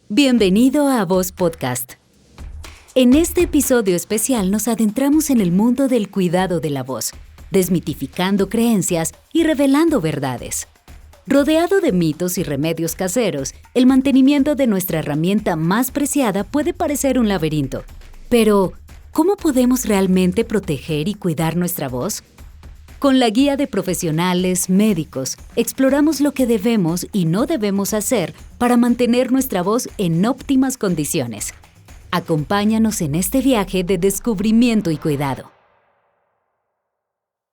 Bienvenido a Voz Podcast. En este episodio especial nos adentramos en el mundo del cuidado de la voz, desmitificando creencias y revelando verdades. Rodeado de mitos y remedios caseros, el mantenimiento de nuestra herramienta más preciada puede parecer un laberinto. Pero, ¿cómo podemos realmente proteger y cuidar nuestra voz? Con la guía de profesionales, médicos, exploramos lo que debemos y no debemos hacer para mantener nuestra voz en óptimas condiciones. Acompáñanos en este viaje de descubrimiento y cuidado.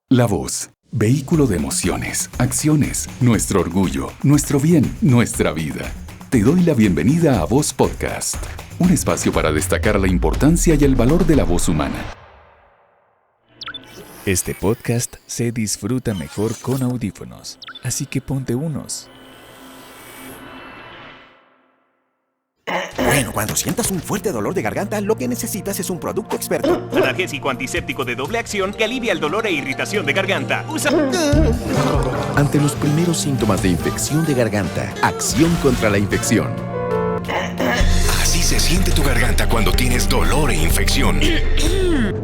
La voz, vehículo de emociones, acciones, nuestro orgullo, nuestro bien, nuestra vida. Te doy la bienvenida a Voz Podcast, un espacio para destacar la importancia y el valor de la voz humana. Este podcast se disfruta mejor con audífonos, así que ponte unos. Bueno, cuando sientas un fuerte dolor de garganta, lo que necesitas es un producto experto. Analgésico antiséptico de doble acción que alivia el dolor e irritación de garganta. Usa... Ante los primeros síntomas de infección de garganta, acción contra la infección. Así se siente tu garganta cuando tienes dolor e infección.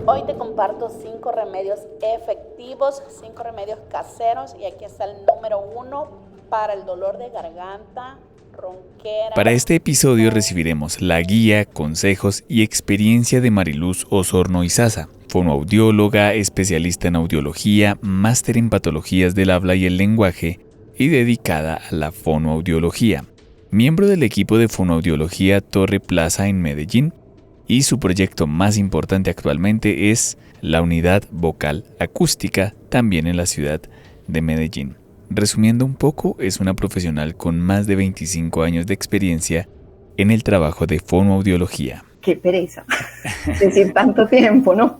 Hoy te comparto 5 remedios efectivos, 5 remedios caseros, y aquí está el número 1 para el dolor de garganta, ronquera. Para este episodio recibiremos la guía, consejos y experiencia de Mariluz Osorno Izaza, fonoaudióloga, especialista en audiología, máster en patologías del habla y el lenguaje y dedicada a la fonoaudiología. Miembro del equipo de fonoaudiología Torre Plaza en Medellín, y su proyecto más importante actualmente es la unidad vocal acústica, también en la ciudad de Medellín. Resumiendo un poco, es una profesional con más de 25 años de experiencia en el trabajo de fonoaudiología. ¡Qué pereza! Decir tanto tiempo, ¿no?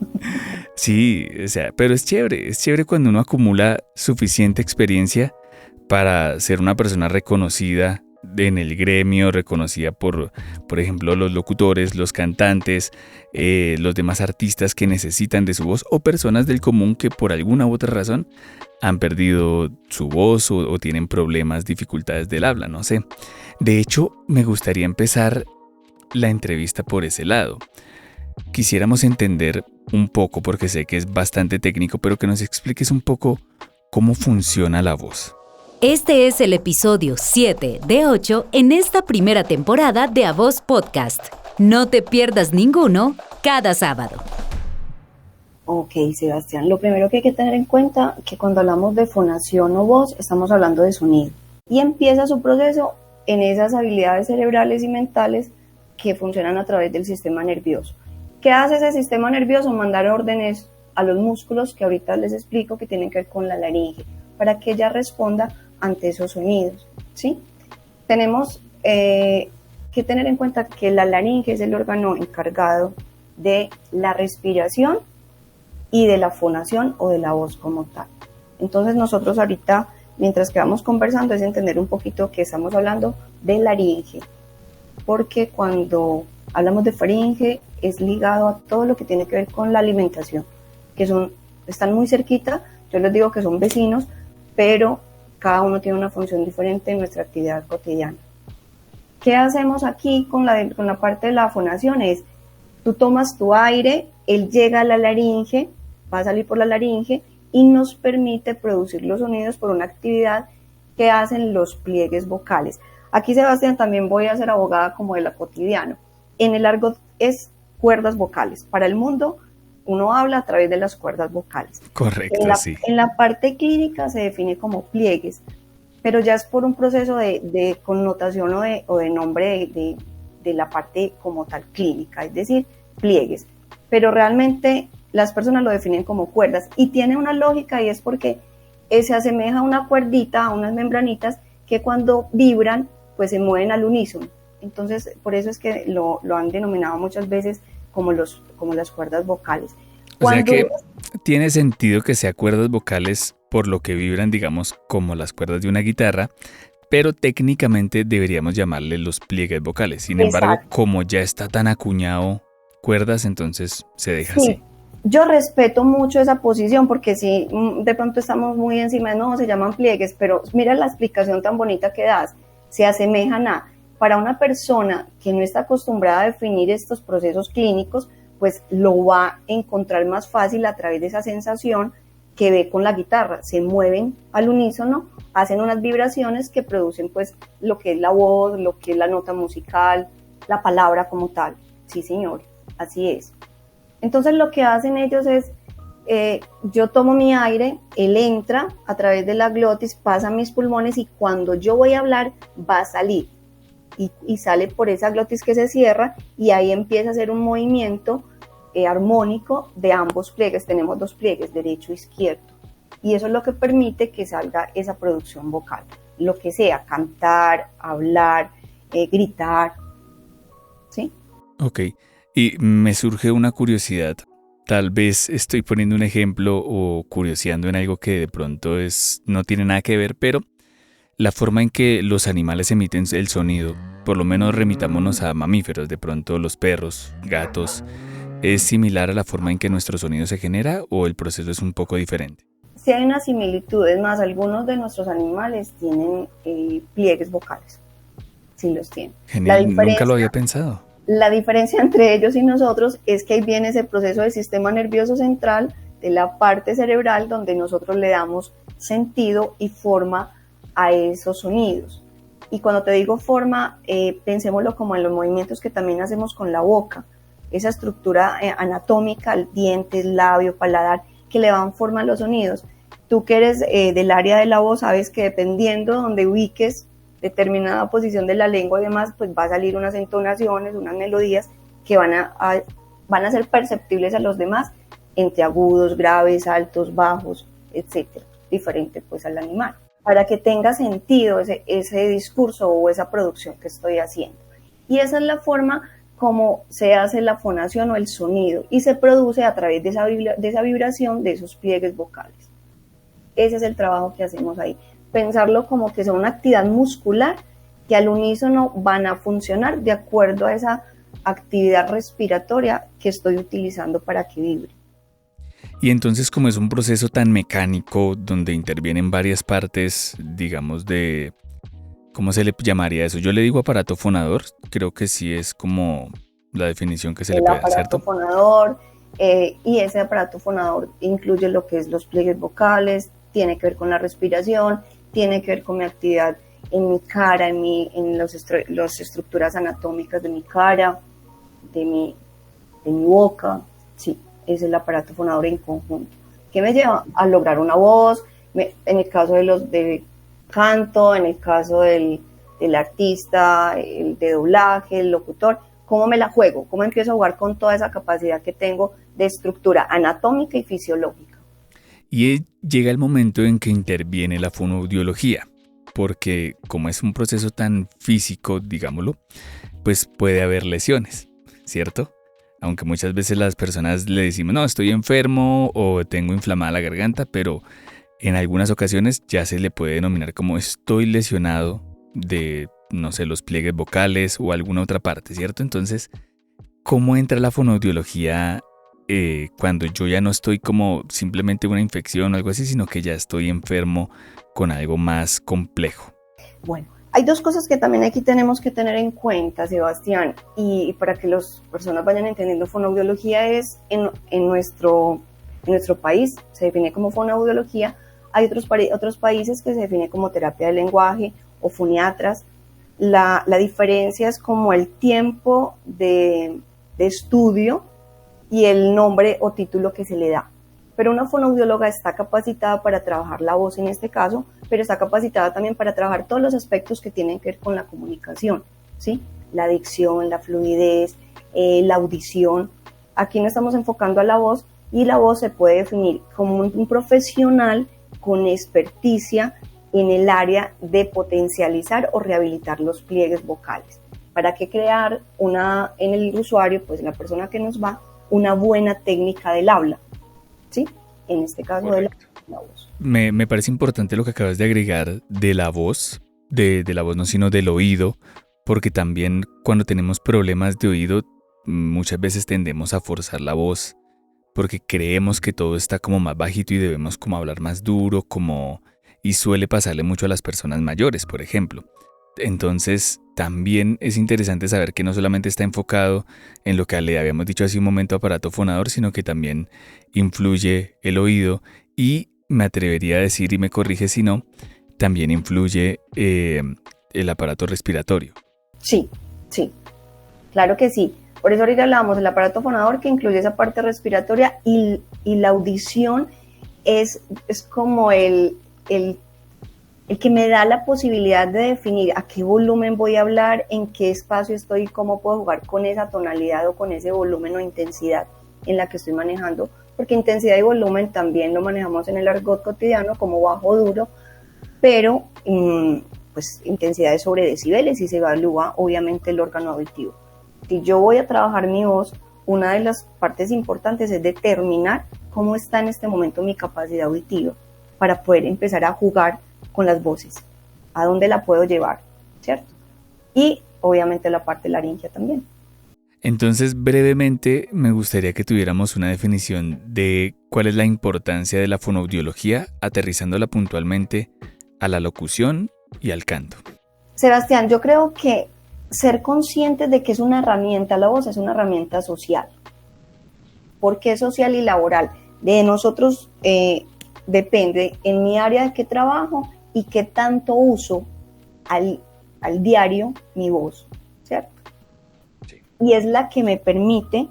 Sí, pero es chévere cuando uno acumula suficiente experiencia para ser una persona reconocida en el gremio, reconocida por ejemplo, los locutores, los cantantes, los demás artistas que necesitan de su voz o personas del común que por alguna u otra razón han perdido su voz o tienen problemas, dificultades del habla, no sé. De hecho, me gustaría empezar la entrevista por ese lado. Quisiéramos entender un poco, porque sé que es bastante técnico, pero que nos expliques un poco cómo funciona la voz. Este es el episodio 7 de 8 en esta primera temporada de A Voz Podcast. No te pierdas ninguno cada sábado. Ok, Sebastián, lo primero que hay que tener en cuenta es que cuando hablamos de fonación o voz, estamos hablando de sonido. Y empieza su proceso en esas habilidades cerebrales y mentales que funcionan a través del sistema nervioso. ¿Qué hace ese sistema nervioso? Mandar órdenes a los músculos que ahorita les explico que tienen que ver con la laringe, para que ella responda ante esos sonidos, ¿sí? Tenemos que tener en cuenta que la laringe es el órgano encargado de la respiración y de la fonación o de la voz como tal. Entonces nosotros ahorita, mientras que vamos conversando, es entender un poquito que estamos hablando de laringe, porque cuando hablamos de faringe es ligado a todo lo que tiene que ver con la alimentación, que están muy cerquita. Yo les digo que son vecinos, pero cada uno tiene una función diferente en nuestra actividad cotidiana. ¿Qué hacemos aquí con la parte de la fonación? Es, tú tomas tu aire, él llega a la laringe, va a salir por la laringe y nos permite producir los sonidos por una actividad que hacen los pliegues vocales. Aquí, Sebastián, también voy a ser abogada como de la cotidiano. En el argot es cuerdas vocales. Para el mundo, uno habla a través de las cuerdas vocales. Correcto, sí. En la parte clínica se define como pliegues, pero ya es por un proceso de connotación o de nombre de la parte como tal clínica, es decir, pliegues. Pero realmente las personas lo definen como cuerdas y tiene una lógica, y es porque se asemeja a una cuerdita, a unas membranitas que cuando vibran pues se mueven al unísono. Entonces por eso es que lo han denominado muchas veces como las cuerdas vocales. O sea que tiene sentido que sea cuerdas vocales por lo que vibran, digamos, como las cuerdas de una guitarra, pero técnicamente deberíamos llamarle los pliegues vocales. Sin embargo, como ya está tan acuñado cuerdas, entonces se deja así. Yo respeto mucho esa posición, porque si de pronto estamos muy encima, no, se llaman pliegues, pero mira la explicación tan bonita que das, se asemejan a, para una persona que no está acostumbrada a definir estos procesos clínicos, pues lo va a encontrar más fácil a través de esa sensación que ve con la guitarra. Se mueven al unísono, hacen unas vibraciones que producen pues lo que es la voz, lo que es la nota musical, la palabra como tal. Sí, señor, así es. Entonces lo que hacen ellos es, yo tomo mi aire, él entra a través de la glotis, pasa a mis pulmones y cuando yo voy a hablar va a salir. Y sale por esa glotis que se cierra y ahí empieza a hacer un movimiento armónico de ambos pliegues. Tenemos 2 pliegues, derecho e izquierdo, y eso es lo que permite que salga esa producción vocal, lo que sea, cantar, hablar, gritar, ¿sí? Ok, y me surge una curiosidad. Tal vez estoy poniendo un ejemplo o curioseando en algo que de pronto no tiene nada que ver, pero la forma en que los animales emiten el sonido, por lo menos remitámonos a mamíferos, de pronto los perros, gatos, ¿es similar a la forma en que nuestro sonido se genera o el proceso es un poco diferente? Sí hay una similitud, es más, algunos de nuestros animales tienen pliegues vocales, sí los tienen. Genial, nunca lo había pensado. La diferencia entre ellos y nosotros es que ahí viene ese proceso del sistema nervioso central, de la parte cerebral, donde nosotros le damos sentido y forma a esos sonidos. Y cuando te digo forma, pensémoslo como en los movimientos que también hacemos con la boca, esa estructura anatómica, dientes, labio, paladar, que le dan forma a los sonidos. Tú que eres del área de la voz, sabes que dependiendo de donde ubiques determinada posición de la lengua y demás, pues va a salir unas entonaciones, unas melodías que van a ser perceptibles a los demás, entre agudos, graves, altos, bajos, etcétera, diferente pues al animal, para que tenga sentido ese discurso o esa producción que estoy haciendo. Y esa es la forma como se hace la fonación o el sonido, y se produce a través de esa vibración de esos pliegues vocales. Ese es el trabajo que hacemos ahí. Pensarlo como que es una actividad muscular que al unísono van a funcionar de acuerdo a esa actividad respiratoria que estoy utilizando para que vibre. Y entonces, como es un proceso tan mecánico donde intervienen varias partes, digamos, de... ¿Cómo se le llamaría eso? Yo le digo aparato fonador, creo que sí es como la definición que se le puede hacer. El aparato fonador, y ese aparato fonador incluye lo que es los pliegues vocales, tiene que ver con la respiración, tiene que ver con mi actividad en mi cara, en las estructuras anatómicas de mi cara, de mi boca. Sí, es el aparato fonador en conjunto, que me lleva a lograr una voz, en el caso de canto, en el caso del artista, el de doblaje, el locutor, cómo me la juego, cómo empiezo a jugar con toda esa capacidad que tengo de estructura anatómica y fisiológica. Y llega el momento en que interviene la fonoaudiología, porque como es un proceso tan físico, digámoslo, pues puede haber lesiones, ¿cierto? Aunque muchas veces las personas le decimos, no, estoy enfermo o tengo inflamada la garganta, pero en algunas ocasiones ya se le puede denominar como estoy lesionado de, no sé, los pliegues vocales o alguna otra parte, ¿cierto? Entonces, ¿cómo entra la fonoaudiología cuando yo ya no estoy como simplemente una infección o algo así, sino que ya estoy enfermo con algo más complejo? Bueno, hay 2 cosas que también aquí tenemos que tener en cuenta, Sebastián, y para que las personas vayan entendiendo fonoaudiología es en nuestro país se define como fonoaudiología. Hay otros países que se define como terapia del lenguaje o foniatras. La diferencia es como el tiempo de estudio y el nombre o título que se le da. Pero una fonoaudióloga está capacitada para trabajar la voz en este caso, pero está capacitada también para trabajar todos los aspectos que tienen que ver con la comunicación, ¿sí? La dicción, la fluidez, la audición. Aquí no estamos enfocando a la voz, y la voz se puede definir como un profesional con experticia en el área de potencializar o rehabilitar los pliegues vocales. ¿Para qué crear en el usuario, pues la persona que nos va, una buena técnica del habla? ¿Sí? En este caso de la voz. Me parece importante lo que acabas de agregar de la voz, de la voz no, sino del oído, porque también cuando tenemos problemas de oído, muchas veces tendemos a forzar la voz, porque creemos que todo está como más bajito y debemos como hablar más duro, y suele pasarle mucho a las personas mayores, por ejemplo. Entonces, también es interesante saber que no solamente está enfocado en lo que le habíamos dicho hace un momento, aparato fonador, sino que también influye el oído y me atrevería a decir, y me corrige si no, también influye el aparato respiratorio. Sí, claro que sí. Por eso ahorita hablábamos del aparato fonador, que incluye esa parte respiratoria, y la audición es como el que me da la posibilidad de definir a qué volumen voy a hablar, en qué espacio estoy, cómo puedo jugar con esa tonalidad o con ese volumen o intensidad en la que estoy manejando, porque intensidad y volumen también lo manejamos en el argot cotidiano como bajo duro, pero pues intensidad es sobre decibeles y se evalúa obviamente el órgano auditivo. Si yo voy a trabajar mi voz, una de las partes importantes es determinar cómo está en este momento mi capacidad auditiva para poder empezar a jugar con las voces, a dónde la puedo llevar, ¿cierto? Y obviamente la parte laringea también. Entonces, brevemente, me gustaría que tuviéramos una definición de cuál es la importancia de la fonoaudiología, aterrizándola puntualmente a la locución y al canto. Sebastián, yo creo que ser conscientes de que es una herramienta, la voz es una herramienta social. ¿Por qué social y laboral? De nosotros depende en mi área de qué trabajo y qué tanto uso al diario mi voz, ¿cierto? Sí. Y es la que me permite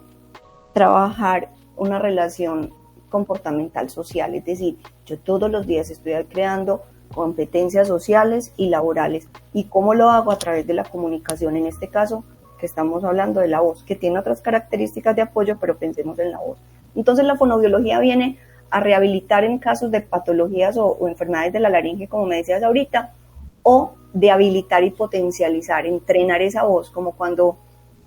trabajar una relación comportamental social, es decir, yo todos los días estoy creando competencias sociales y laborales. ¿Y cómo lo hago? A través de la comunicación, en este caso que estamos hablando de la voz, que tiene otras características de apoyo, pero pensemos en la voz. Entonces la fonoaudiología viene a rehabilitar en casos de patologías o enfermedades de la laringe, como me decías ahorita, o de habilitar y potencializar, entrenar esa voz, como cuando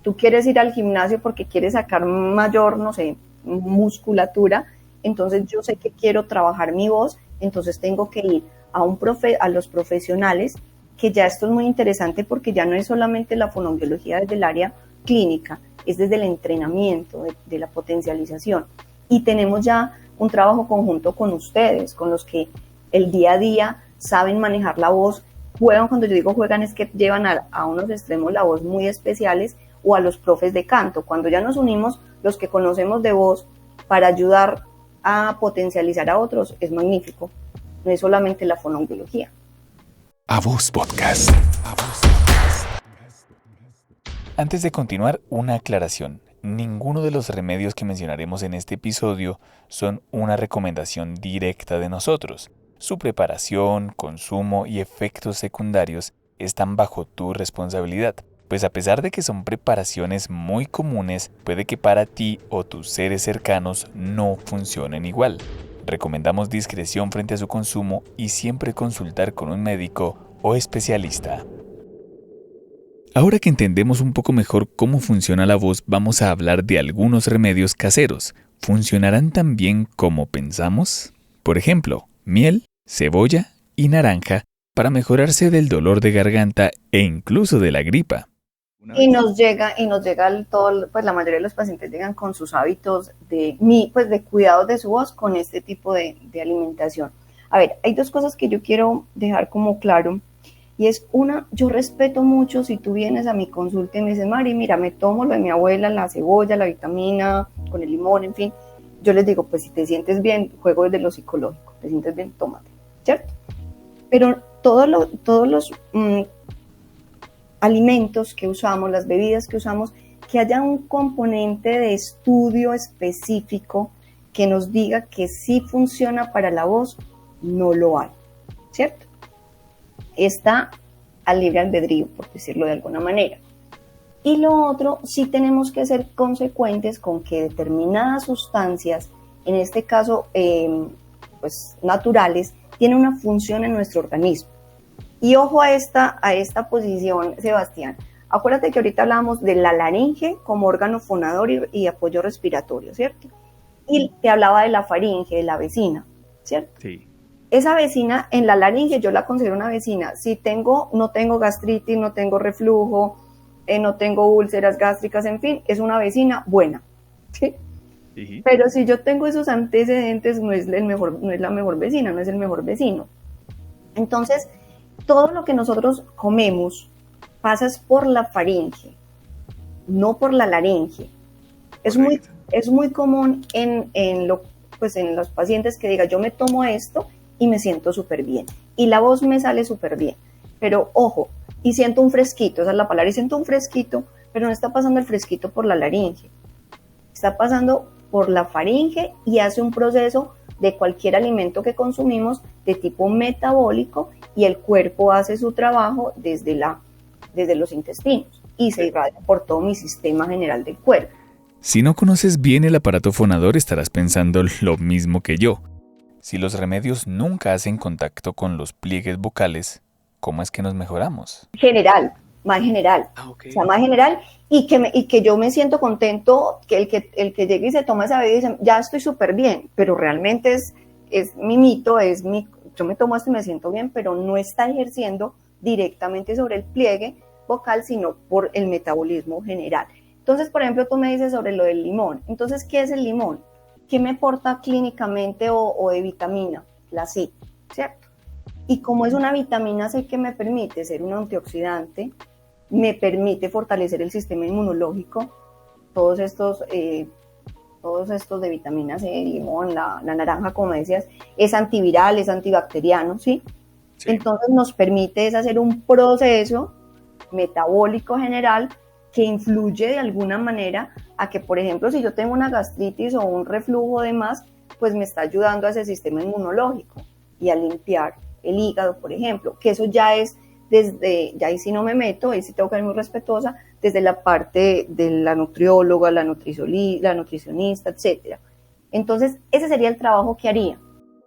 tú quieres ir al gimnasio porque quieres sacar mayor, no sé, musculatura, entonces yo sé que quiero trabajar mi voz, entonces tengo que ir a los profesionales, que ya esto es muy interesante porque ya no es solamente la fonoaudiología desde el área clínica, es desde el entrenamiento, de la potencialización. Y tenemos ya un trabajo conjunto con ustedes, con los que el día a día saben manejar la voz, juegan, cuando yo digo juegan es que llevan a unos extremos la voz muy especiales, o a los profes de canto. Cuando ya nos unimos los que conocemos de voz para ayudar a potencializar a otros, es magnífico. No es solamente la fonoaudiología. A Voz Podcast. Antes de continuar, una aclaración. Ninguno de los remedios que mencionaremos en este episodio son una recomendación directa de nosotros. Su preparación, consumo y efectos secundarios están bajo tu responsabilidad, pues a pesar de que son preparaciones muy comunes, puede que para ti o tus seres cercanos no funcionen igual. Recomendamos discreción frente a su consumo y siempre consultar con un médico o especialista. Ahora que entendemos un poco mejor cómo funciona la voz, vamos a hablar de algunos remedios caseros. ¿Funcionarán tan bien como pensamos? Por ejemplo, miel, cebolla y naranja para mejorarse del dolor de garganta e incluso de la gripa. Y nos llega todo, pues la mayoría de los pacientes llegan con sus hábitos de cuidados de su voz con este tipo de alimentación. A ver, hay dos cosas que yo quiero dejar como claro, y es una, yo respeto mucho si tú vienes a mi consulta y me dices, Mari, mira, me tomo lo de mi abuela, la cebolla, la vitamina, con el limón, en fin, yo les digo, pues si te sientes bien, juego desde lo psicológico, te sientes bien, tómate, ¿cierto? Pero todos los alimentos que usamos, las bebidas que usamos, que haya un componente de estudio específico que nos diga que sí funciona para la voz, no lo hay, ¿cierto? Está al libre albedrío, por decirlo de alguna manera. Y lo otro, sí tenemos que ser consecuentes con que determinadas sustancias, en este caso pues naturales, tienen una función en nuestro organismo. Y ojo a esta posición, Sebastián. Acuérdate que ahorita hablábamos de la laringe como órgano fonador y apoyo respiratorio, ¿cierto? Y te hablaba de la faringe, de la vecina, ¿cierto? Sí. Esa vecina en la laringe yo la considero una vecina. Si no tengo gastritis, no tengo reflujo, no tengo úlceras gástricas, en fin, es una vecina buena, ¿sí? Sí. Pero si yo tengo esos antecedentes, no es la mejor vecina, no es el mejor vecino. Entonces, todo lo que nosotros comemos pasa por la faringe, no por la laringe. Es muy común en los pacientes que digan, yo me tomo esto y me siento súper bien, y la voz me sale súper bien, pero ojo, y siento un fresquito, esa es la palabra, y siento un fresquito, pero no está pasando el fresquito por la laringe, está pasando por la faringe y hace un proceso de cualquier alimento que consumimos de tipo metabólico, y el cuerpo hace su trabajo desde los intestinos y se irradia por todo mi sistema general del cuerpo. Si no conoces bien el aparato fonador, estarás pensando lo mismo que yo. Si los remedios nunca hacen contacto con los pliegues vocales, ¿cómo es que nos mejoramos? Más general. Okay. O sea, más general, y que yo me siento contento, que el que llegue y se toma esa bebida y dice, ya estoy súper bien, pero realmente es mi mito, yo me tomo esto y me siento bien, pero no está ejerciendo directamente sobre el pliegue vocal, sino por el metabolismo general. Entonces, por ejemplo, tú me dices sobre lo del limón. Entonces, ¿qué es el limón? ¿Qué me aporta clínicamente o de vitamina? La C, ¿cierto? Y como es una vitamina C que me permite ser un antioxidante, me permite fortalecer el sistema inmunológico, todos estos de vitamina C, limón, la naranja, como decías, es antiviral, es antibacteriano, ¿sí? Sí. Entonces nos permite hacer un proceso metabólico general que influye de alguna manera a que, por ejemplo, si yo tengo una gastritis o un reflujo de más, pues me está ayudando a ese sistema inmunológico y a limpiar el hígado, por ejemplo, que eso ya es ya ahí sí no me meto, ahí sí tengo que ser muy respetuosa, desde la parte de la nutrióloga, la nutricionista, etcétera. Entonces, ese sería el trabajo que haría.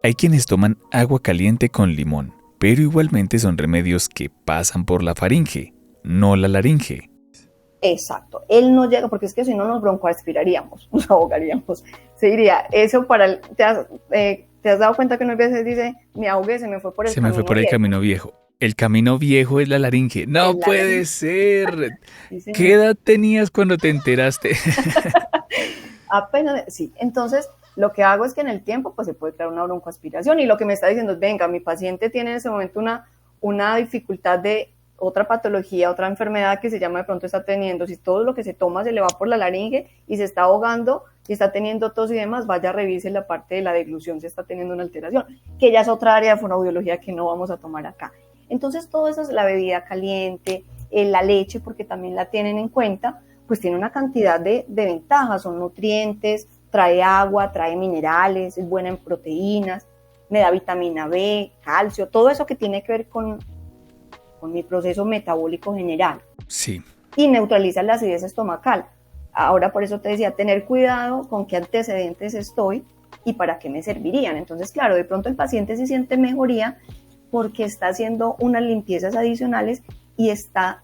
Hay quienes toman agua caliente con limón, pero igualmente son remedios que pasan por la faringe, no la laringe. Exacto, él no llega, porque es que si no nos broncoaspiraríamos, nos ahogaríamos. Se diría, eso para ¿te has dado cuenta que unas veces dice, me ahogué, se me fue por el camino viejo? Se me fue por el camino viejo. El camino viejo es la laringe. No puede ser. Sí, ¿qué edad tenías cuando te enteraste? Apenas, sí. Entonces, lo que hago es que en el tiempo pues se puede crear una broncoaspiración, y lo que me está diciendo es, venga, mi paciente tiene en ese momento una dificultad de otra patología, otra enfermedad que se llama, de pronto está teniendo, si todo lo que se toma se le va por la laringe y se está ahogando y está teniendo tos y demás, vaya, revise la parte de la deglución si está teniendo una alteración, que ya es otra área de fonoaudiología que no vamos a tomar acá. Entonces todo eso es la bebida caliente, la leche, porque también la tienen en cuenta, pues tiene una cantidad de ventajas, son nutrientes, trae agua, trae minerales, es buena en proteínas, me da vitamina B, calcio, todo eso que tiene que ver con mi proceso metabólico general. Sí. Y neutraliza la acidez estomacal. Ahora, por eso te decía, tener cuidado con qué antecedentes estoy y para qué me servirían. Entonces, claro, de pronto el paciente se siente mejoría porque está haciendo unas limpiezas adicionales y está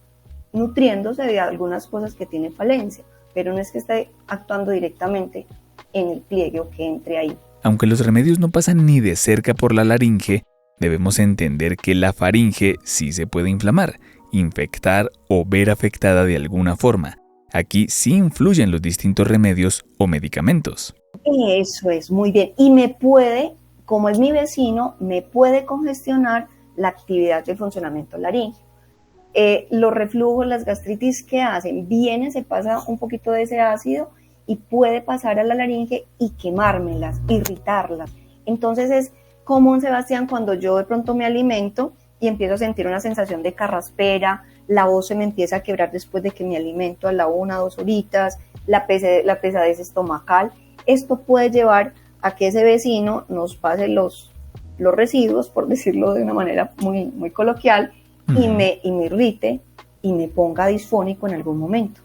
nutriéndose de algunas cosas que tiene falencia, pero no es que esté actuando directamente en el pliegue o que entre ahí. Aunque los remedios no pasan ni de cerca por la laringe, debemos entender que la faringe sí se puede inflamar, infectar o ver afectada de alguna forma. Aquí sí influyen los distintos remedios o medicamentos. Eso es, muy bien. Y me puede, como es mi vecino, me puede congestionar la actividad del funcionamiento laringe. Los reflujos, las gastritis, ¿qué hacen? Vienen, se pasa un poquito de ese ácido y puede pasar a la laringe y quemármelas, irritarlas. Entonces es común, Sebastián, cuando yo de pronto me alimento y empiezo a sentir una sensación de carraspera, la voz se me empieza a quebrar después de que me alimento a la 1 o 2 horitas, la pesadez estomacal. Esto puede llevar a que ese vecino nos pase los residuos, por decirlo de una manera muy, muy coloquial, y me irrite y me ponga disfónico en algún momento.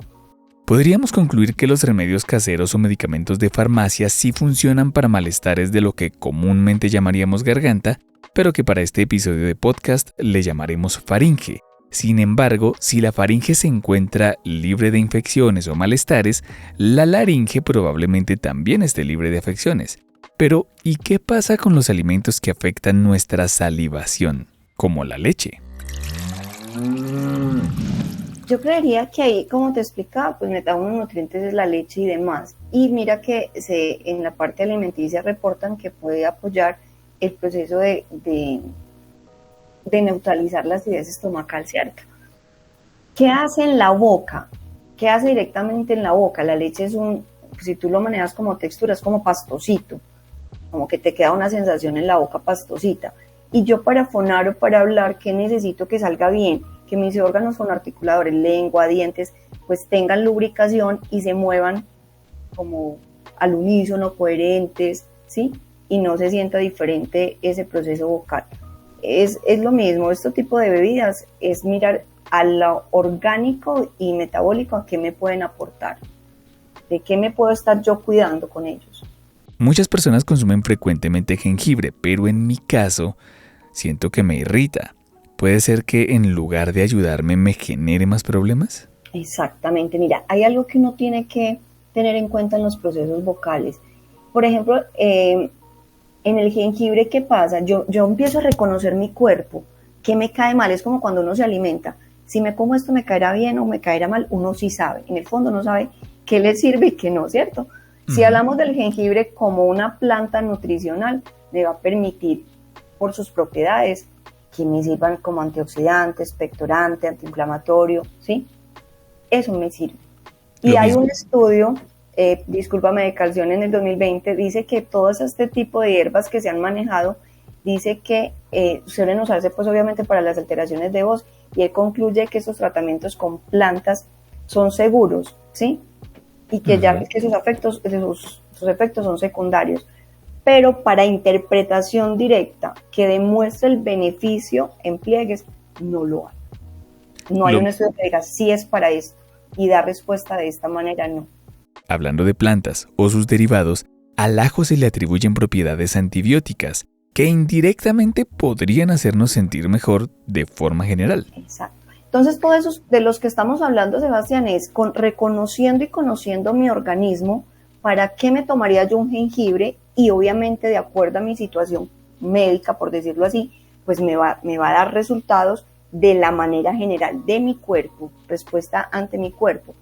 Podríamos concluir que los remedios caseros o medicamentos de farmacia sí funcionan para malestares de lo que comúnmente llamaríamos garganta, pero que para este episodio de podcast le llamaremos faringe. Sin embargo, si la faringe se encuentra libre de infecciones o malestares, la laringe probablemente también esté libre de afecciones. Pero, ¿y qué pasa con los alimentos que afectan nuestra salivación, como la leche? Yo creería que ahí, como te explicaba, pues me da unos nutrientes es la leche y demás. Y mira que en la parte alimenticia reportan que puede apoyar el proceso de de neutralizar la acidez estomacal, ¿cierto? ¿Qué hace en la boca? ¿Qué hace directamente en la boca? La leche es si tú lo manejas como textura, es como pastosito, como que te queda una sensación en la boca pastosita. Y yo para fonar o para hablar, ¿qué necesito que salga bien? Que mis órganos fonarticuladores, lengua, dientes, pues tengan lubricación y se muevan como al unísono, coherentes, ¿sí? Y no se sienta diferente ese proceso vocal. Es lo mismo, este tipo de bebidas es mirar a lo orgánico y metabólico, a qué me pueden aportar, de qué me puedo estar yo cuidando con ellos. Muchas personas consumen frecuentemente jengibre, pero en mi caso siento que me irrita. ¿Puede ser que en lugar de ayudarme me genere más problemas? Exactamente, mira, hay algo que uno tiene que tener en cuenta en los procesos vocales. Por ejemplo, en el jengibre, ¿qué pasa? Yo empiezo a reconocer mi cuerpo, qué me cae mal, es como cuando uno se alimenta. Si me como esto, ¿me caerá bien o me caerá mal? Uno sí sabe, en el fondo uno sabe qué le sirve y qué no, ¿cierto? Si hablamos del jengibre como una planta nutricional, me va a permitir, por sus propiedades, que me sirvan como antioxidante, expectorante, antiinflamatorio, ¿sí? Eso me sirve. Y hay un estudio, discúlpame, de Calción en el 2020, dice que todo este tipo de hierbas que se han manejado, dice que suelen usarse pues obviamente para las alteraciones de voz, y él concluye que esos tratamientos con plantas son seguros, ¿sí? Y que ya que sus efectos son secundarios. Pero para interpretación directa que demuestre el beneficio en pliegues, no lo hay. No hay un estudio que diga sí es para esto y da respuesta de esta manera, no. Hablando de plantas o sus derivados, al ajo se le atribuyen propiedades antibióticas que indirectamente podrían hacernos sentir mejor de forma general. Exacto. Entonces, todo eso de los que estamos hablando, Sebastián, es reconociendo y conociendo mi organismo, para qué me tomaría yo un jengibre, y obviamente de acuerdo a mi situación médica, por decirlo así, pues me va a dar resultados de la manera general de mi cuerpo, respuesta ante mi cuerpo.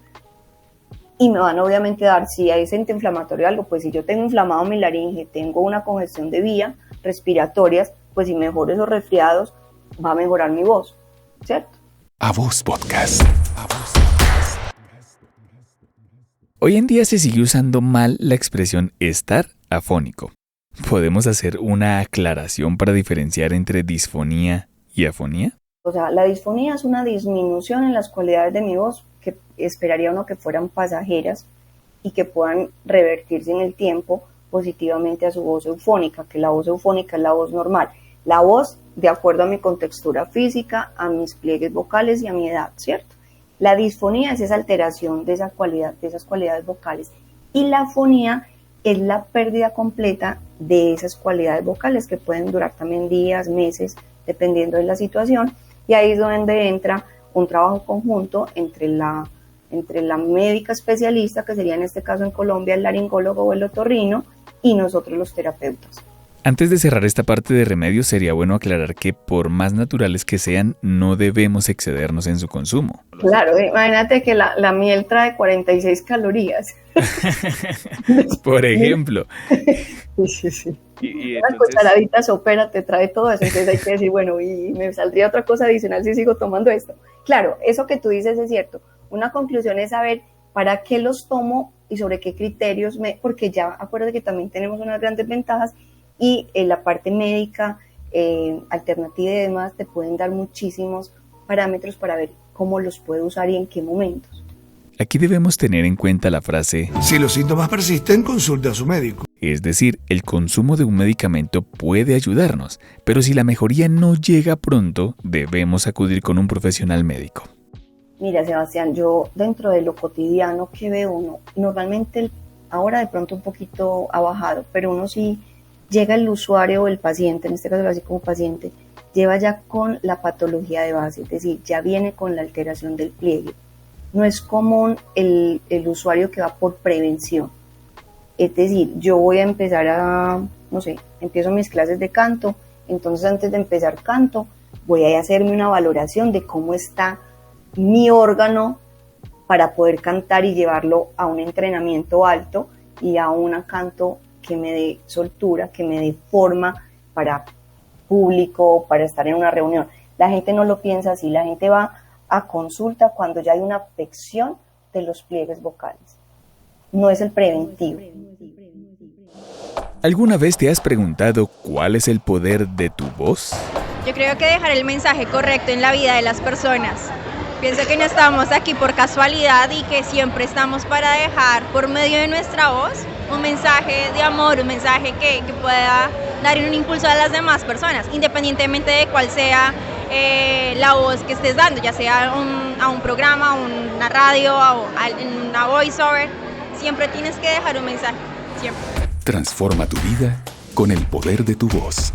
Y me van obviamente a dar, si hay ese antiinflamatorio o algo, pues si yo tengo inflamado mi laringe, tengo una congestión de vías respiratorias, pues si mejoro esos resfriados, va a mejorar mi voz, ¿cierto? A Voz Podcast. Hoy en día se sigue usando mal la expresión estar afónico. ¿Podemos hacer una aclaración para diferenciar entre disfonía y afonía? O sea, la disfonía es una disminución en las cualidades de mi voz que esperaría uno que fueran pasajeras y que puedan revertirse en el tiempo positivamente a su voz eufónica, que la voz eufónica es la voz normal. La voz de acuerdo a mi contextura física, a mis pliegues vocales y a mi edad, ¿cierto? La disfonía es esa alteración de esa cualidad, de esas cualidades vocales, y la afonía es la pérdida completa de esas cualidades vocales que pueden durar también días, meses, dependiendo de la situación, y ahí es donde entra un trabajo conjunto entre la médica especialista, que sería en este caso en Colombia el laringólogo o el otorrino, y nosotros los terapeutas. Antes de cerrar esta parte de remedios, sería bueno aclarar que por más naturales que sean, no debemos excedernos en su consumo. Claro, imagínate que la miel trae 46 calorías. Por ejemplo. Sí. Y una cucharadita sopera te trae todo eso, entonces hay que decir, bueno, y me saldría otra cosa adicional si sigo tomando esto. Claro, eso que tú dices es cierto. Una conclusión es saber para qué los tomo y sobre qué criterios, porque ya acuérdate que también tenemos unas grandes ventajas, y en la parte médica, alternativa y demás, te pueden dar muchísimos parámetros para ver cómo los puedo usar y en qué momentos. Aquí debemos tener en cuenta la frase: si los síntomas persisten, consulte a su médico. Es decir, el consumo de un medicamento puede ayudarnos, pero si la mejoría no llega pronto, debemos acudir con un profesional médico. Mira, Sebastián, yo dentro de lo cotidiano que veo uno, normalmente ahora de pronto un poquito ha bajado, pero uno sí llega el usuario o el paciente, en este caso así como paciente, lleva ya con la patología de base, es decir, ya viene con la alteración del pliegue. No es común el usuario que va por prevención. Es decir, yo voy a empezar empiezo mis clases de canto, entonces antes de empezar canto, voy a hacerme una valoración de cómo está mi órgano para poder cantar y llevarlo a un entrenamiento alto y a un canto que me dé soltura, que me dé forma para público, para estar en una reunión. La gente no lo piensa así, la gente va a consulta cuando ya hay una afección de los pliegues vocales. No es el preventivo. ¿Alguna vez te has preguntado cuál es el poder de tu voz? Yo creo que dejar el mensaje correcto en la vida de las personas. Pienso que no estamos aquí por casualidad y que siempre estamos para dejar por medio de nuestra voz un mensaje de amor, un mensaje que pueda dar un impulso a las demás personas, independientemente de cuál sea la voz que estés dando, ya sea a un programa, a una radio, a una voiceover. Siempre tienes que dejar un mensaje, siempre. Transforma tu vida con el poder de tu voz.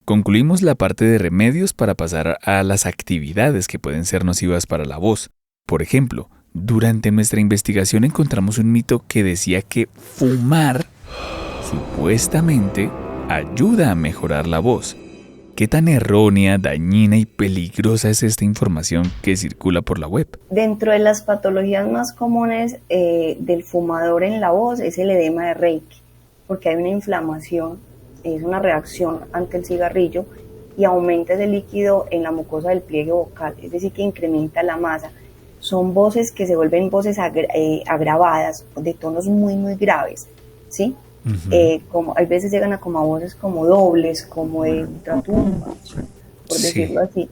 Concluimos la parte de remedios para pasar a las actividades que pueden ser nocivas para la voz. Por ejemplo, durante nuestra investigación encontramos un mito que decía que fumar supuestamente ayuda a mejorar la voz. ¿Qué tan errónea, dañina y peligrosa es esta información que circula por la web? Dentro de las patologías más comunes del fumador en la voz es el edema de Reiki, porque hay una inflamación, es una reacción ante el cigarrillo y aumenta ese líquido en la mucosa del pliegue vocal, es decir, que incrementa la masa. Son voces que se vuelven voces agravadas, de tonos muy, muy graves, ¿sí? Como hay veces llegan a como a voces como dobles, como de ultratumba, por decirlo así,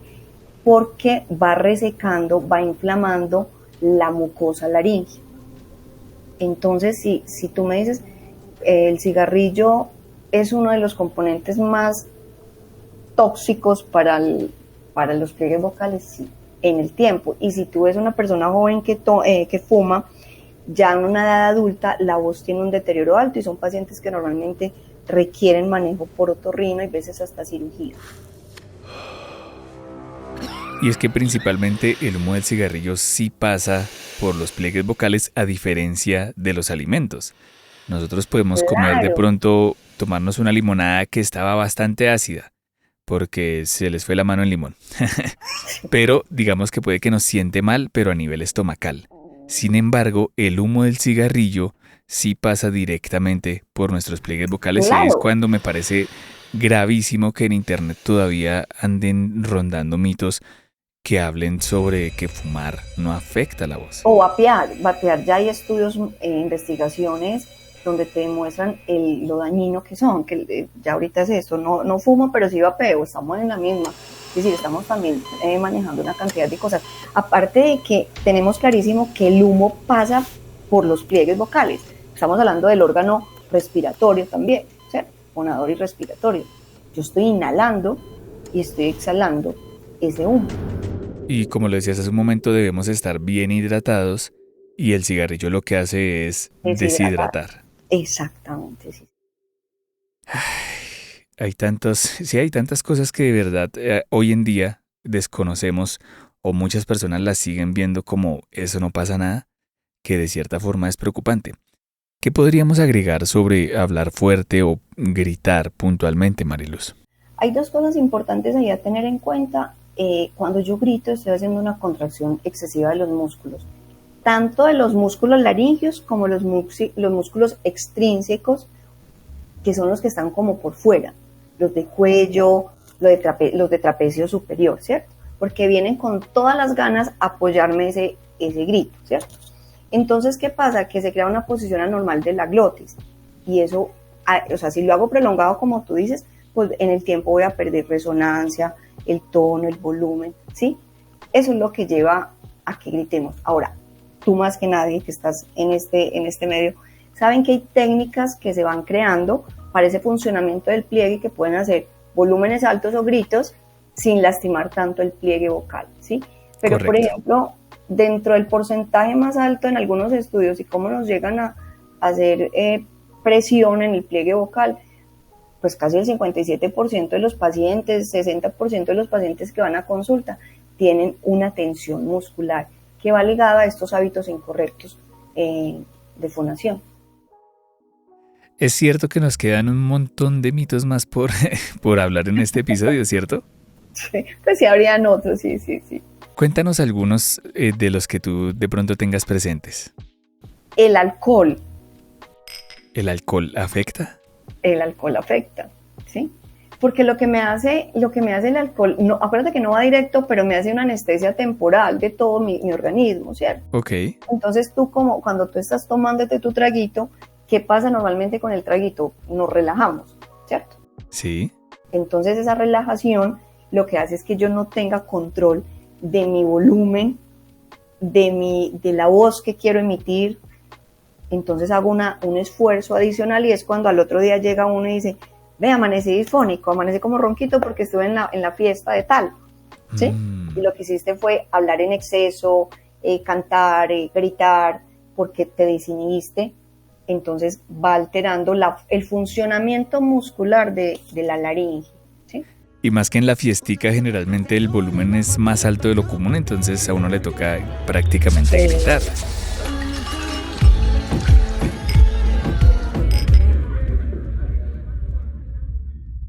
porque va resecando, va inflamando la mucosa laringea. Entonces, si tú me dices, el cigarrillo es uno de los componentes más tóxicos para los pliegues vocales, sí, en el tiempo. Y si tú ves una persona joven que fuma, ya en una edad adulta la voz tiene un deterioro alto y son pacientes que normalmente requieren manejo por otorrino y veces hasta cirugía. Y es que principalmente el humo del cigarrillo sí pasa por los pliegues vocales a diferencia de los alimentos. Nosotros podemos comer de pronto, tomarnos una limonada que estaba bastante ácida porque se les fue la mano en limón. Pero digamos que puede que nos siente mal, pero a nivel estomacal. Sin embargo, el humo del cigarrillo sí pasa directamente por nuestros pliegues vocales y es cuando me parece gravísimo que en internet todavía anden rondando mitos que hablen sobre que fumar no afecta la voz. O vapear, ya hay estudios e investigaciones donde te demuestran lo dañino que son, que ya ahorita es esto, no fumo pero sí vapeo, estamos en la misma. Es decir, estamos también manejando una cantidad de cosas. Aparte de que tenemos clarísimo que el humo pasa por los pliegues vocales. Estamos hablando del órgano respiratorio también, ¿cierto? Fonador y respiratorio. Yo estoy inhalando y estoy exhalando ese humo. Y como lo decías hace un momento, debemos estar bien hidratados y el cigarrillo lo que hace es deshidratar. Exactamente, sí. Hay tantas cosas que de verdad hoy en día desconocemos o muchas personas las siguen viendo como eso no pasa nada, que de cierta forma es preocupante. ¿Qué podríamos agregar sobre hablar fuerte o gritar puntualmente, Mariluz? Hay dos cosas importantes ahí a tener en cuenta. Cuando yo grito estoy haciendo una contracción excesiva de los músculos, tanto de los músculos laríngeos como los músculos extrínsecos, que son los que están como por fuera, los de cuello, los de trapecio superior, ¿cierto? Porque vienen con todas las ganas a apoyarme ese grito, ¿cierto? Entonces, ¿qué pasa? Que se crea una posición anormal de la glotis y eso, o sea, si lo hago prolongado como tú dices, pues en el tiempo voy a perder resonancia, el tono, el volumen, ¿sí? Eso es lo que lleva a que gritemos. Ahora, tú más que nadie que estás en este medio, saben que hay técnicas que se van creando para ese funcionamiento del pliegue que pueden hacer volúmenes altos o gritos sin lastimar tanto el pliegue vocal, ¿sí? Pero correcto. Por ejemplo, dentro del porcentaje más alto en algunos estudios y cómo nos llegan a hacer presión en el pliegue vocal, pues casi el 57% de los pacientes, 60% de los pacientes que van a consulta tienen una tensión muscular que va ligada a estos hábitos incorrectos de fonación. Es cierto que nos quedan un montón de mitos más por hablar en este episodio, ¿cierto? Sí, pues sí habrían otros, sí. Cuéntanos algunos de los que tú de pronto tengas presentes. El alcohol. ¿El alcohol afecta? el alcohol afecta, ¿sí? Porque lo que me hace el alcohol, no, acuérdate que no va directo, pero me hace una anestesia temporal de todo mi organismo, ¿cierto? Ok. Entonces tú, como cuando tú estás tomándote tu traguito, ¿qué pasa normalmente con el traguito? Nos relajamos, ¿cierto? Sí. Entonces esa relajación lo que hace es que yo no tenga control de mi volumen, de la voz que quiero emitir. Entonces hago un esfuerzo adicional y es cuando al otro día llega uno y dice, ve, amanecí disfónico, amanecí como ronquito porque estuve en la fiesta de tal, ¿sí? Y lo que hiciste fue hablar en exceso, cantar, gritar, porque te desinhibiste. Entonces va alterando el funcionamiento muscular de la laringe, ¿sí? Y más que en la fiestica, generalmente el volumen es más alto de lo común, entonces a uno le toca prácticamente gritar.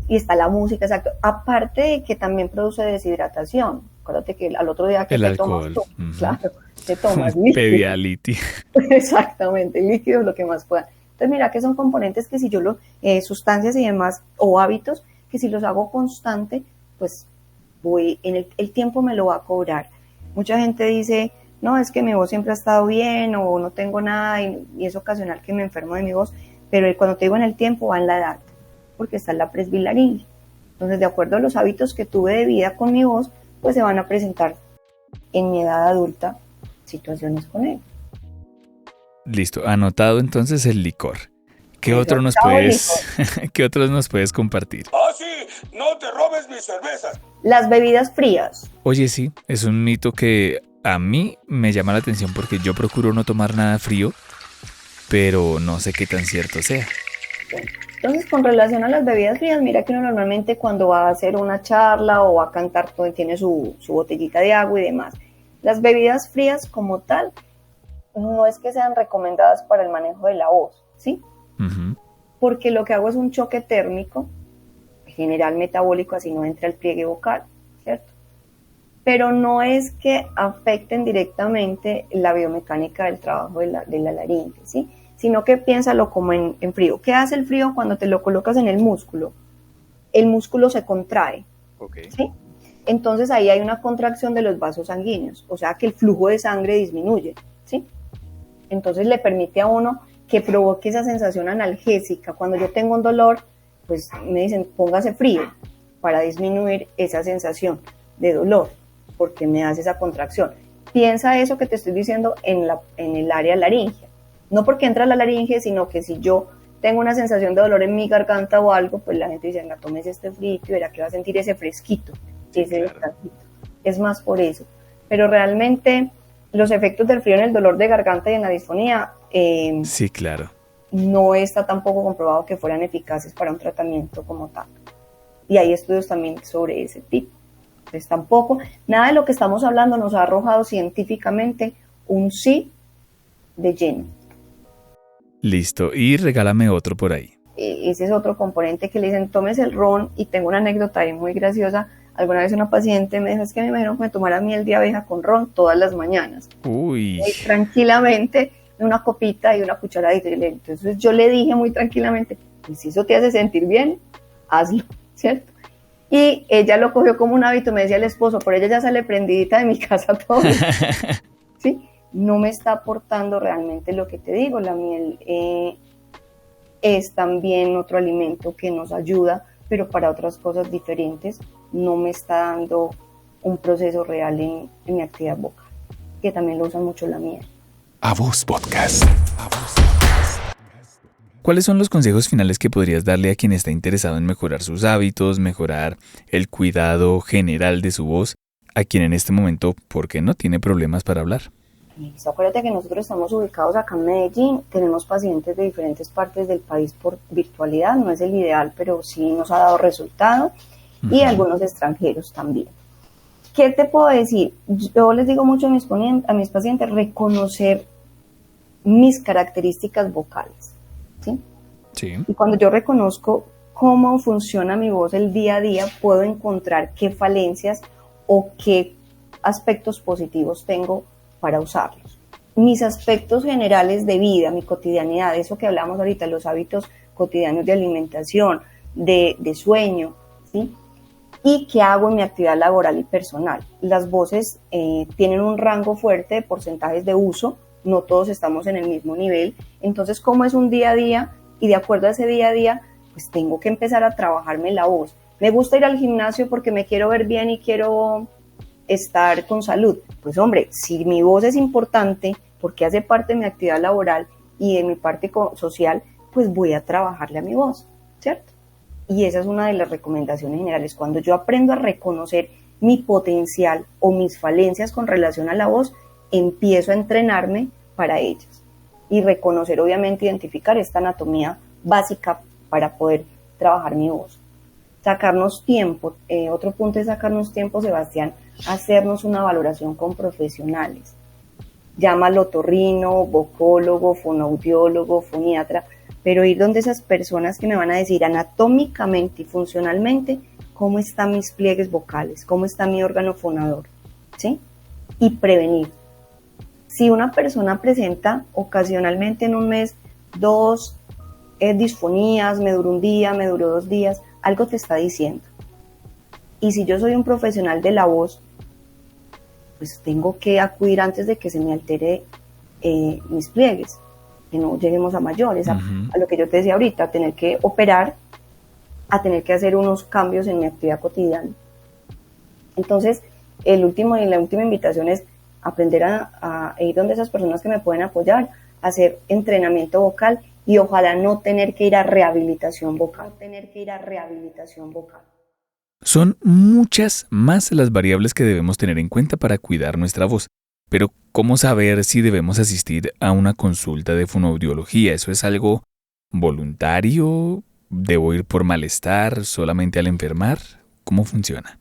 Y está la música, exacto. Aparte de que también produce deshidratación. Acuérdate que al otro día que el te alcohol. tomas tú, claro, te tomas Un líquido. Pediality. Exactamente, líquido es lo que más pueda. Entonces mira que son componentes que si yo sustancias y demás, o hábitos, que si los hago constante, pues el tiempo me lo va a cobrar. Mucha gente dice, no, es que mi voz siempre ha estado bien, o no tengo nada, y es ocasional que me enfermo de mi voz, pero cuando te digo en el tiempo, va en la edad, porque está la presbilaringe. Entonces, de acuerdo a los hábitos que tuve de vida con mi voz, pues se van a presentar en mi edad adulta situaciones con él. Listo, anotado entonces el licor. ¿Qué otros nos puedes compartir? ¡Ah, sí! ¡No te robes mis cervezas! Las bebidas frías. Oye, sí, es un mito que a mí me llama la atención porque yo procuro no tomar nada frío, pero no sé qué tan cierto sea. Entonces, con relación a las bebidas frías, mira que uno normalmente cuando va a hacer una charla o va a cantar, tiene su botellita de agua y demás. Las bebidas frías como tal, no es que sean recomendadas para el manejo de la voz, ¿sí? Uh-huh. Porque lo que hago es un choque térmico, general metabólico, así no entra el pliegue vocal, ¿cierto? Pero no es que afecten directamente la biomecánica del trabajo de la laringe, ¿sí? Sino que piénsalo como en frío. ¿Qué hace el frío cuando te lo colocas en el músculo? El músculo se contrae, okay. ¿sí? Entonces ahí hay una contracción de los vasos sanguíneos, o sea que el flujo de sangre disminuye, ¿sí? Entonces le permite a uno que provoque esa sensación analgésica. Cuando yo tengo un dolor, pues me dicen, póngase frío para disminuir esa sensación de dolor, porque me hace esa contracción. Piensa eso que te estoy diciendo en el área laringea. No porque entra la laringe, sino que si yo tengo una sensación de dolor en mi garganta o algo, pues la gente dice, venga, tómese este frío y verá que va a sentir ese fresquito, ese descansito. Es más por eso. Pero realmente los efectos del frío en el dolor de garganta y en la disfonía, sí, claro, no está tampoco comprobado que fueran eficaces para un tratamiento como tal. Y hay estudios también sobre ese tipo. Entonces tampoco, nada de lo que estamos hablando nos ha arrojado científicamente un sí de lleno. Listo, y regálame otro por ahí. Ese es otro componente que le dicen, tómese el ron, y tengo una anécdota ahí muy graciosa. Alguna vez una paciente me dijo, es que me imagino que me tomara miel de abeja con ron todas las mañanas. Uy. Y tranquilamente, una copita y una cucharadita. Entonces yo le dije muy tranquilamente, pues si eso te hace sentir bien, hazlo, ¿cierto? Y ella lo cogió como un hábito, me decía el esposo, por ella ya sale prendidita de mi casa todo. ¿Sí? No me está aportando realmente lo que te digo. La miel es también otro alimento que nos ayuda, pero para otras cosas diferentes. No me está dando un proceso real en mi actividad vocal, que también lo usan mucho la miel. A Voz Podcast. ¿Cuáles son los consejos finales que podrías darle a quien está interesado en mejorar sus hábitos, mejorar el cuidado general de su voz, a quien en este momento, ¿por qué no tiene problemas para hablar? Acuérdate que nosotros estamos ubicados acá en Medellín, tenemos pacientes de diferentes partes del país por virtualidad, no es el ideal, pero sí nos ha dado resultado, y algunos extranjeros también. ¿Qué te puedo decir? Yo les digo mucho a mis pacientes, reconocer mis características vocales, ¿sí? Sí. Y cuando yo reconozco cómo funciona mi voz el día a día, puedo encontrar qué falencias o qué aspectos positivos tengo para usarlos. Mis aspectos generales de vida, mi cotidianidad, eso que hablamos ahorita, los hábitos cotidianos de alimentación, de sueño, ¿sí? Y qué hago en mi actividad laboral y personal. Las voces tienen un rango fuerte de porcentajes de uso, no todos estamos en el mismo nivel, entonces cómo es un día a día, y de acuerdo a ese día a día, pues tengo que empezar a trabajarme la voz. Me gusta ir al gimnasio porque me quiero ver bien y quiero estar con salud. Pues hombre, si mi voz es importante porque hace parte de mi actividad laboral y de mi parte social, pues voy a trabajarle a mi voz, ¿cierto? Y esa es una de las recomendaciones generales. Cuando yo aprendo a reconocer mi potencial o mis falencias con relación a la voz, empiezo a entrenarme para ellas. Y reconocer, obviamente, identificar esta anatomía básica para poder trabajar mi voz. Sacarnos tiempo, otro punto es sacarnos tiempo, Sebastián, hacernos una valoración con profesionales. Llámalo otorrino, vocólogo, fonoaudiólogo, foniatra, pero ir donde esas personas que me van a decir anatómicamente y funcionalmente cómo están mis pliegues vocales, cómo está mi órgano fonador, ¿sí? Y prevenir. Si una persona presenta ocasionalmente en un mes 2 disfonías, me duró un día, me duró 2 días, algo te está diciendo. Y si yo soy un profesional de la voz, pues tengo que acudir antes de que se me altere mis pliegues, que no lleguemos a mayores, a lo que yo te decía ahorita, a tener que operar, a tener que hacer unos cambios en mi actividad cotidiana. Entonces, la última invitación es aprender a ir donde esas personas que me pueden apoyar, a hacer entrenamiento vocal y ojalá no tener que ir a rehabilitación vocal. Son muchas más las variables que debemos tener en cuenta para cuidar nuestra voz. Pero, ¿cómo saber si debemos asistir a una consulta de fonoaudiología? ¿Eso es algo voluntario? ¿Debo ir por malestar solamente al enfermar? ¿Cómo funciona?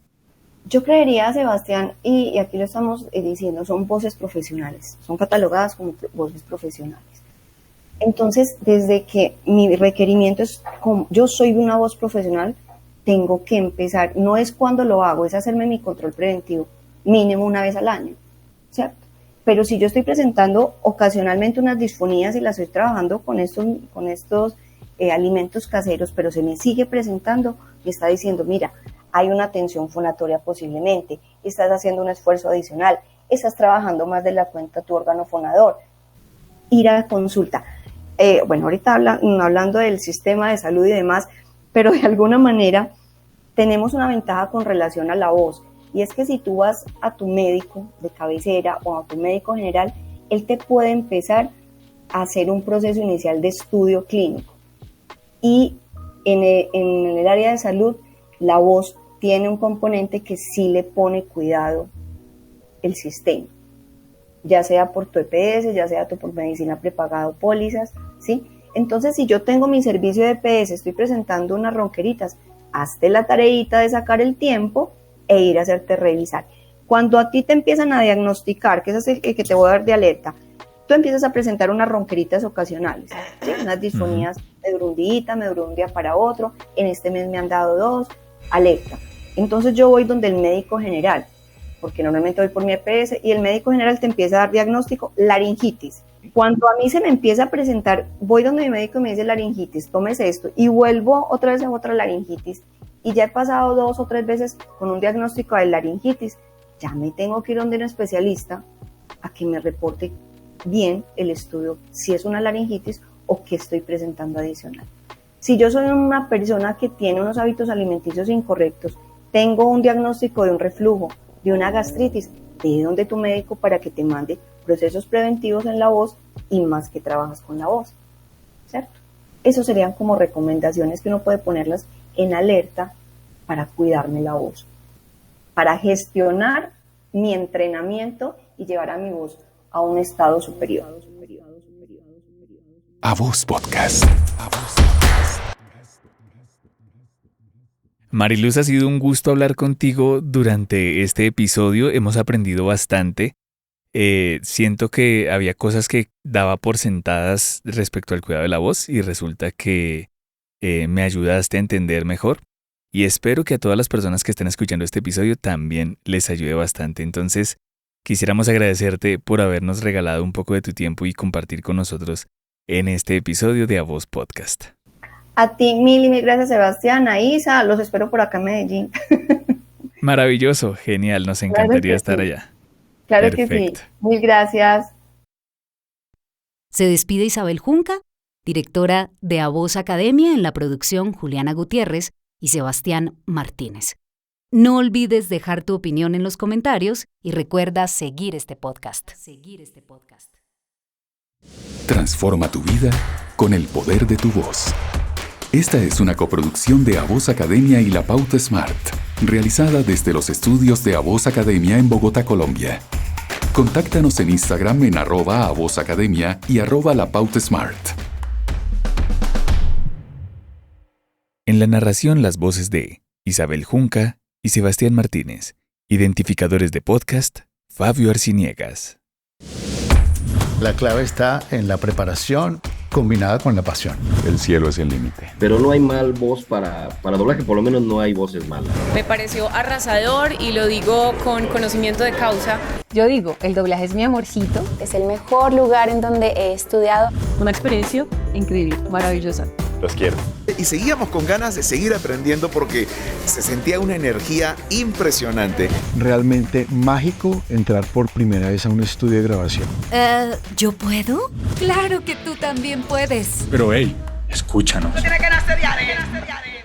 Yo creería, Sebastián, y aquí lo estamos diciendo, son voces profesionales, son catalogadas como voces profesionales. Entonces, desde que mi requerimiento es, como yo soy una voz profesional, tengo que empezar, no es cuando lo hago, es hacerme mi control preventivo, mínimo una vez al año, ¿cierto? Pero si yo estoy presentando ocasionalmente unas disfonías y las estoy trabajando con estos alimentos caseros, pero se me sigue presentando, me está diciendo, mira, hay una tensión fonatoria posiblemente, estás haciendo un esfuerzo adicional, estás trabajando más de la cuenta tu órgano fonador, ir a consulta. Bueno, ahorita hablando del sistema de salud y demás, pero de alguna manera tenemos una ventaja con relación a la voz, y es que si tú vas a tu médico de cabecera o a tu médico general, él te puede empezar a hacer un proceso inicial de estudio clínico. Y en el área de salud, la voz tiene un componente que sí le pone cuidado el sistema, ya sea por tu EPS, ya sea por medicina prepagada o pólizas, ¿sí? Entonces, si yo tengo mi servicio de EPS, estoy presentando unas ronqueritas, hazte la tareita de sacar el tiempo e ir a hacerte revisar. Cuando a ti te empiezan a diagnosticar, que es el que te voy a dar de alerta, tú empiezas a presentar unas ronqueritas ocasionales, ¿sí? Unas disfonías, me duró un día para otro, en este mes me han dado 2, alerta. Entonces yo voy donde el médico general, porque normalmente voy por mi EPS, y el médico general te empieza a dar diagnóstico, laringitis. Cuando a mí se me empieza a presentar, voy donde mi médico y me dice laringitis, tómese esto, y vuelvo otra vez a otra laringitis, y ya he pasado 2 o 3 veces con un diagnóstico de laringitis, ya me tengo que ir donde un especialista a que me reporte bien el estudio, si es una laringitis o qué estoy presentando adicional. Si yo soy una persona que tiene unos hábitos alimenticios incorrectos, tengo un diagnóstico de un reflujo, de una gastritis, ve donde tu médico para que te mande procesos preventivos en la voz y más que trabajas con la voz, ¿cierto? Eso serían como recomendaciones que uno puede ponerlas en alerta para cuidarme la voz, para gestionar mi entrenamiento y llevar a mi voz a un estado superior. A Voz Podcast. Mariluz, ha sido un gusto hablar contigo durante este episodio. Hemos aprendido bastante. Siento que había cosas que daba por sentadas respecto al cuidado de la voz y resulta que me ayudaste a entender mejor. Y espero que a todas las personas que estén escuchando este episodio también les ayude bastante. Entonces, quisiéramos agradecerte por habernos regalado un poco de tu tiempo y compartir con nosotros en este episodio de A Voz Podcast. A ti mil y mil gracias, Sebastián, a Isa, los espero por acá en Medellín. Maravilloso, genial, nos encantaría estar allá. Claro Perfecto. que sí, mil gracias. Se despide Isabel Junca, directora de A Voz Academia, en la producción Juliana Gutiérrez y Sebastián Martínez. No olvides dejar tu opinión en los comentarios y recuerda seguir este podcast. Transforma tu vida con el poder de tu voz. Esta es una coproducción de A Voz Academia y La Pauta Smart, realizada desde los estudios de A Voz Academia en Bogotá, Colombia. Contáctanos en Instagram en @avozacademia y @lapautasmart. En la narración, las voces de Isabel Junca y Sebastián Martínez. Identificadores de podcast, Fabio Arciniegas. La clave está en la preparación combinada con la pasión. El cielo es el límite. Pero no hay mal voz para doblaje, por lo menos no hay voces malas. Me pareció arrasador y lo digo con conocimiento de causa. Yo digo, el doblaje es mi amorcito. Es el mejor lugar en donde he estudiado. Una experiencia increíble, maravillosa. Los quiero. Y seguíamos con ganas de seguir aprendiendo porque se sentía una energía impresionante. Realmente mágico entrar por primera vez a un estudio de grabación. ¿Yo puedo? Claro que tú también puedes. Pero hey, escúchanos. Tiene que nacer de arena.